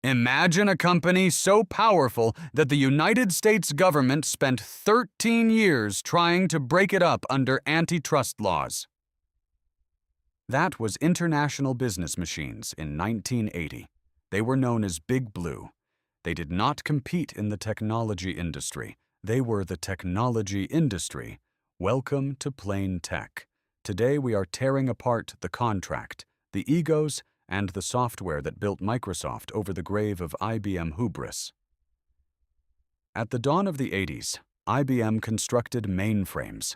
Imagine a company so powerful that the United States government spent 13 years trying to break it up under antitrust laws. That was International Business Machines in 1980. They were known as Big Blue. They did not compete in the technology industry. They were the technology industry. Welcome to Plain Tech. Today we are tearing apart the contract, the egos, and the software that built Microsoft over the grave of IBM hubris. At the dawn of the 80s, IBM constructed mainframes.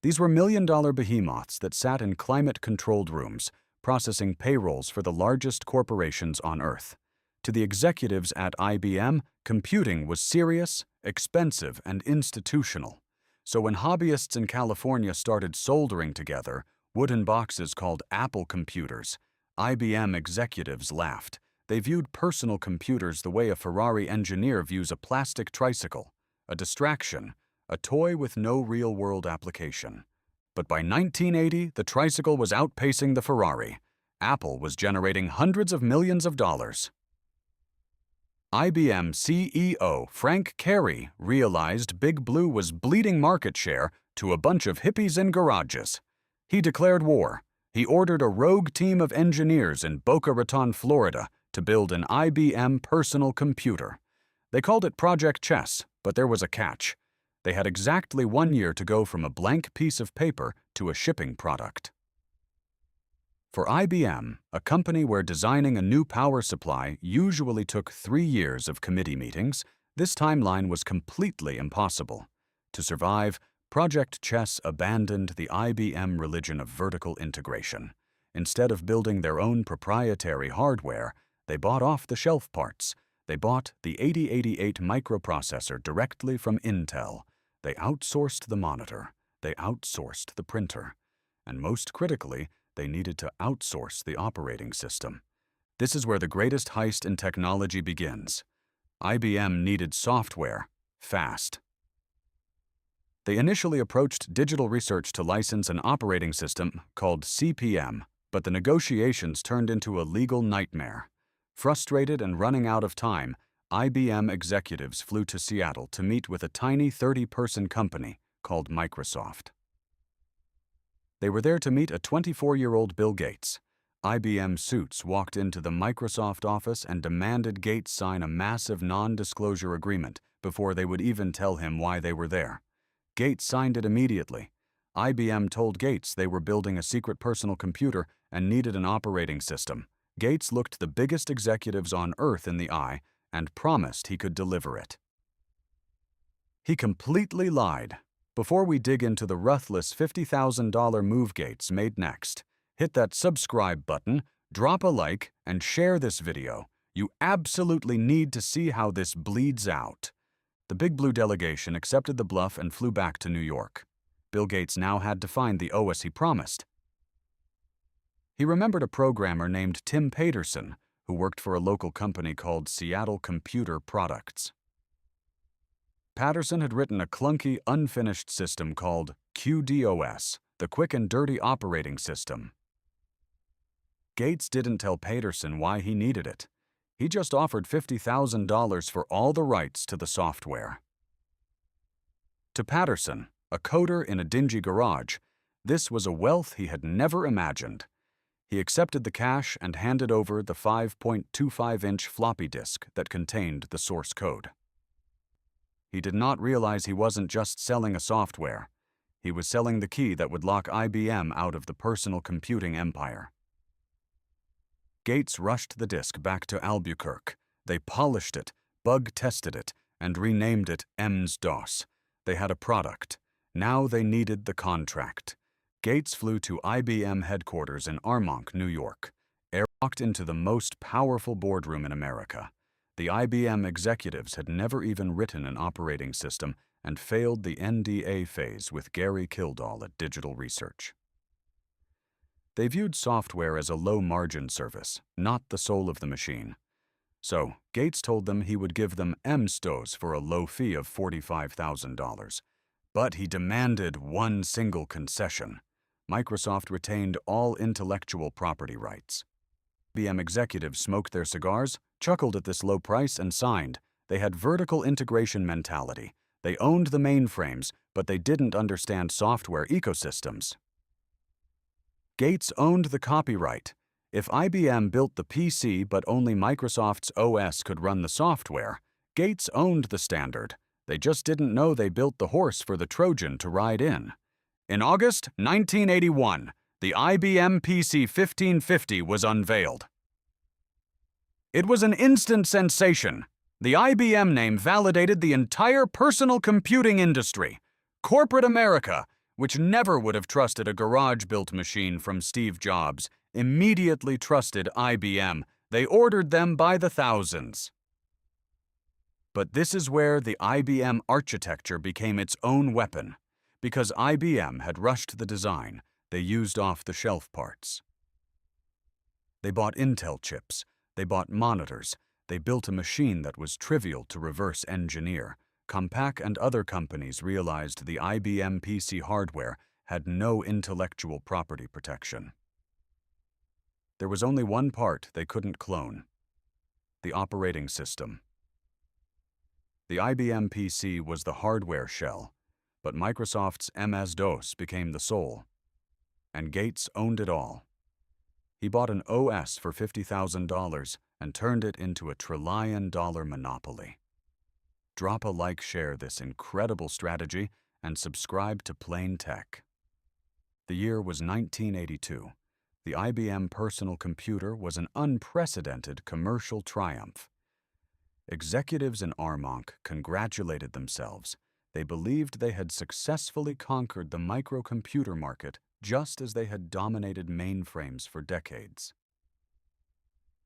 These were million-dollar behemoths that sat in climate-controlled rooms, processing payrolls for the largest corporations on Earth. To the executives at IBM, computing was serious, expensive, and institutional. So when hobbyists in California started soldering together wooden boxes called Apple computers, IBM executives laughed. They viewed personal computers the way a Ferrari engineer views a plastic tricycle, a distraction, a toy with no real-world application. But by 1980, the tricycle was outpacing the Ferrari. Apple was generating hundreds of millions of dollars. IBM CEO Frank Carey realized Big Blue was bleeding market share to a bunch of hippies in garages. He declared war. He ordered a rogue team of engineers in Boca Raton, Florida, to build an IBM personal computer. They called it Project Chess, but there was a catch. They had exactly 1 year to go from a blank piece of paper to a shipping product. For IBM, a company where designing a new power supply usually took 3 years of committee meetings, this timeline was completely impossible. To survive, Project Chess abandoned the IBM religion of vertical integration. Instead of building their own proprietary hardware, they bought off-the-shelf parts. They bought the 8088 microprocessor directly from Intel. They outsourced the monitor. They outsourced the printer. And most critically, they needed to outsource the operating system. This is where the greatest heist in technology begins. IBM needed software, fast. They initially approached Digital Research to license an operating system called CPM, but the negotiations turned into a legal nightmare. Frustrated and running out of time, IBM executives flew to Seattle to meet with a tiny 30-person company called Microsoft. They were there to meet a 24-year-old Bill Gates. IBM suits walked into the Microsoft office and demanded Gates sign a massive non-disclosure agreement before they would even tell him why they were there. Gates signed it immediately. IBM told Gates they were building a secret personal computer and needed an operating system. Gates looked the biggest executives on Earth in the eye and promised he could deliver it. He completely lied. Before we dig into the ruthless $50,000 move Gates made next, hit that subscribe button, drop a like, and share this video. You absolutely need to see how this bleeds out. The Big Blue delegation accepted the bluff and flew back to New York. Bill Gates now had to find the OS he promised. He remembered a programmer named Tim Paterson, who worked for a local company called Seattle Computer Products. Patterson had written a clunky, unfinished system called QDOS, the Quick and Dirty Operating System. Gates didn't tell Paterson why he needed it. He just offered $50,000 for all the rights to the software. To Patterson, a coder in a dingy garage, this was a wealth he had never imagined. He accepted the cash and handed over the 5.25-inch floppy disk that contained the source code. He did not realize he wasn't just selling a software. He was selling the key that would lock IBM out of the personal computing empire. Gates rushed the disk back to Albuquerque. They polished it, bug-tested it, and renamed it MS-DOS. They had a product. Now they needed the contract. Gates flew to IBM headquarters in Armonk, New York. Air walked into the most powerful boardroom in America. The IBM executives had never even written an operating system and failed the NDA phase with Gary Kildall at Digital Research. They viewed software as a low-margin service, not the soul of the machine. So, Gates told them he would give them MS-DOS for a low fee of $45,000. But he demanded one single concession. Microsoft retained all intellectual property rights. IBM executives smoked their cigars, chuckled at this low price and signed. They had vertical integration mentality. They owned the mainframes, but they didn't understand software ecosystems. Gates owned the copyright. If IBM built the PC but only Microsoft's OS could run the software, Gates owned the standard. They just didn't know they built the horse for the Trojan to ride in. In August 1981, the IBM PC 1550 was unveiled. It was an instant sensation. The IBM name validated the entire personal computing industry. Corporate America, which never would have trusted a garage-built machine from Steve Jobs, immediately trusted IBM. They ordered them by the thousands. But this is where the IBM architecture became its own weapon. Because IBM had rushed the design, they used off-the-shelf parts. They bought Intel chips, they bought monitors, they built a machine that was trivial to reverse engineer. Compaq and other companies realized the IBM PC hardware had no intellectual property protection. There was only one part they couldn't clone: the operating system. The IBM PC was the hardware shell, but Microsoft's MS-DOS became the soul. And Gates owned it all. He bought an OS for $50,000 and turned it into a $1 trillion monopoly. Drop a like, share this incredible strategy, and subscribe to Plain Tech. The year was 1982. The IBM personal computer was an unprecedented commercial triumph. Executives in Armonk congratulated themselves. They believed they had successfully conquered the microcomputer market just as they had dominated mainframes for decades.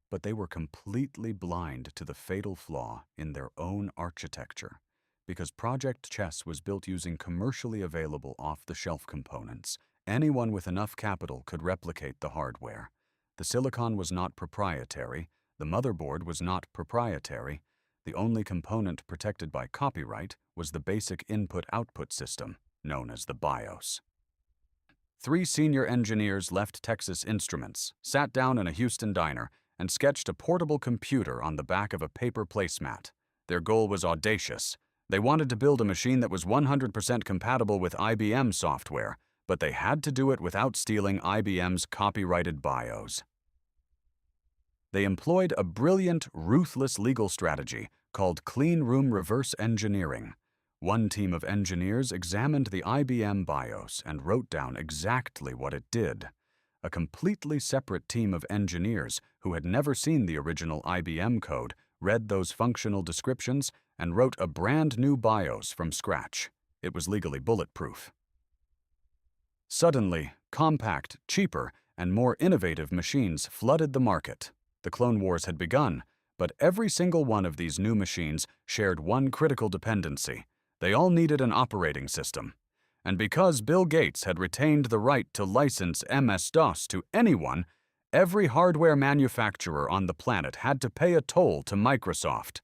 But they were completely blind to the fatal flaw in their own architecture. Because Project Chess was built using commercially available off-the-shelf components, anyone with enough capital could replicate the hardware. The silicon was not proprietary, the motherboard was not proprietary, the only component protected by copyright was the basic input-output system, known as the BIOS. 3 senior engineers left Texas Instruments, sat down in a Houston diner, and sketched a portable computer on the back of a paper placemat. Their goal was audacious. They wanted to build a machine that was 100% compatible with IBM software, but they had to do it without stealing IBM's copyrighted BIOS. They employed a brilliant, ruthless legal strategy called clean room reverse engineering. One team of engineers examined the IBM BIOS and wrote down exactly what it did. A completely separate team of engineers who had never seen the original IBM code read those functional descriptions and wrote a brand new BIOS from scratch. It was legally bulletproof. Suddenly, compact, cheaper, and more innovative machines flooded the market. The Clone Wars had begun, but every single one of these new machines shared one critical dependency. They all needed an operating system. And because Bill Gates had retained the right to license MS-DOS to anyone, every hardware manufacturer on the planet had to pay a toll to Microsoft.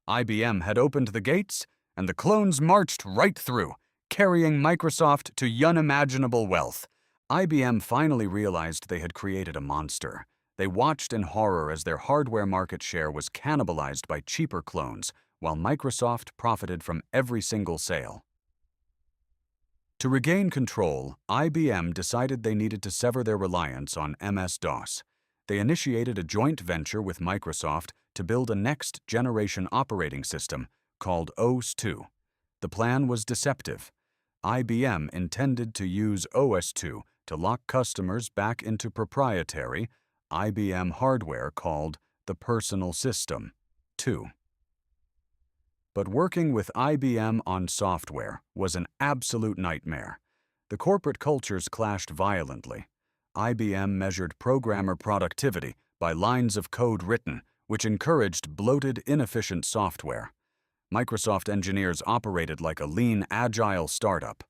IBM had opened the gates, and the clones marched right through, carrying Microsoft to unimaginable wealth. IBM finally realized they had created a monster. They watched in horror as their hardware market share was cannibalized by cheaper clones, while Microsoft profited from every single sale. To regain control, IBM decided they needed to sever their reliance on MS-DOS. They initiated a joint venture with Microsoft to build a next-generation operating system called OS/2. The plan was deceptive. IBM intended to use OS/2 to lock customers back into proprietary IBM hardware called the Personal System 2. But working with IBM on software was an absolute nightmare. The corporate cultures clashed violently. IBM measured programmer productivity by lines of code written, which encouraged bloated, inefficient software. Microsoft engineers operated like a lean, agile startup.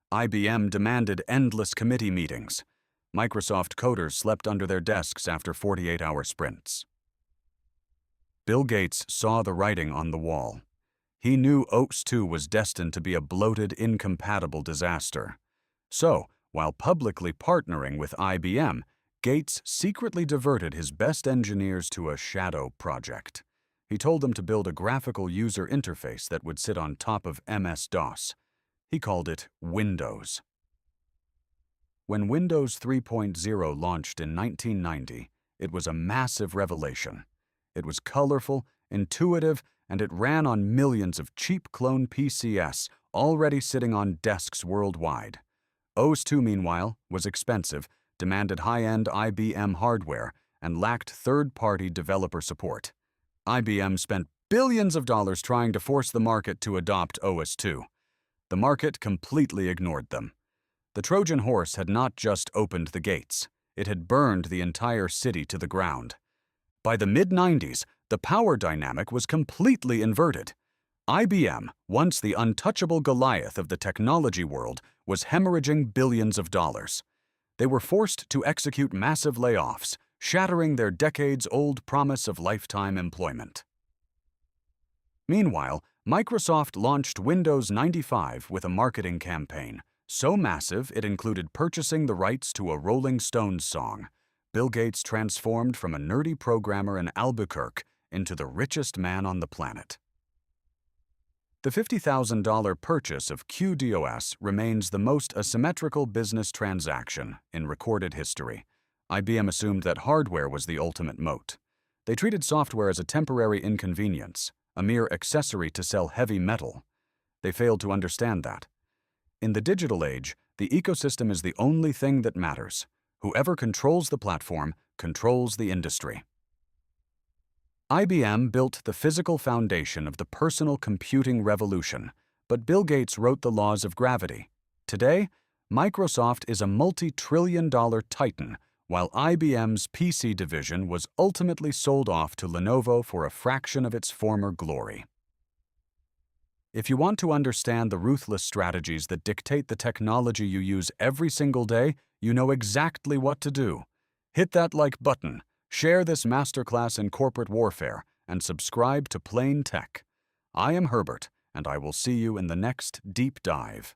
IBM demanded endless committee meetings. Microsoft coders slept under their desks after 48-hour sprints. Bill Gates saw the writing on the wall. He knew OS/2 was destined to be a bloated, incompatible disaster. So, while publicly partnering with IBM, Gates secretly diverted his best engineers to a shadow project. He told them to build a graphical user interface that would sit on top of MS-DOS. He called it Windows. When Windows 3.0 launched in 1990, it was a massive revelation. It was colorful, intuitive, and it ran on millions of cheap clone PCs already sitting on desks worldwide. OS/2, meanwhile, was expensive, demanded high-end IBM hardware, and lacked third-party developer support. IBM spent billions of dollars trying to force the market to adopt OS/2. The market completely ignored them. The Trojan horse had not just opened the gates, it had burned the entire city to the ground. By the mid-90s, the power dynamic was completely inverted. IBM, once the untouchable Goliath of the technology world, was hemorrhaging billions of dollars. They were forced to execute massive layoffs, shattering their decades-old promise of lifetime employment. Meanwhile, Microsoft launched Windows 95 with a marketing campaign, so massive it included purchasing the rights to a Rolling Stones song. Bill Gates transformed from a nerdy programmer in Albuquerque into the richest man on the planet. The $50,000 purchase of QDOS remains the most asymmetrical business transaction in recorded history. IBM assumed that hardware was the ultimate moat. They treated software as a temporary inconvenience, a mere accessory to sell heavy metal. They failed to understand that. In the digital age, the ecosystem is the only thing that matters. Whoever controls the platform controls the industry. IBM built the physical foundation of the personal computing revolution, but Bill Gates wrote the laws of gravity. Today, Microsoft is a multi-trillion-dollar titan, while IBM's PC division was ultimately sold off to Lenovo for a fraction of its former glory. If you want to understand the ruthless strategies that dictate the technology you use every single day, you know exactly what to do. Hit that like button, share this masterclass in corporate warfare, and subscribe to Plain Tech. I am Herbert, and I will see you in the next deep dive.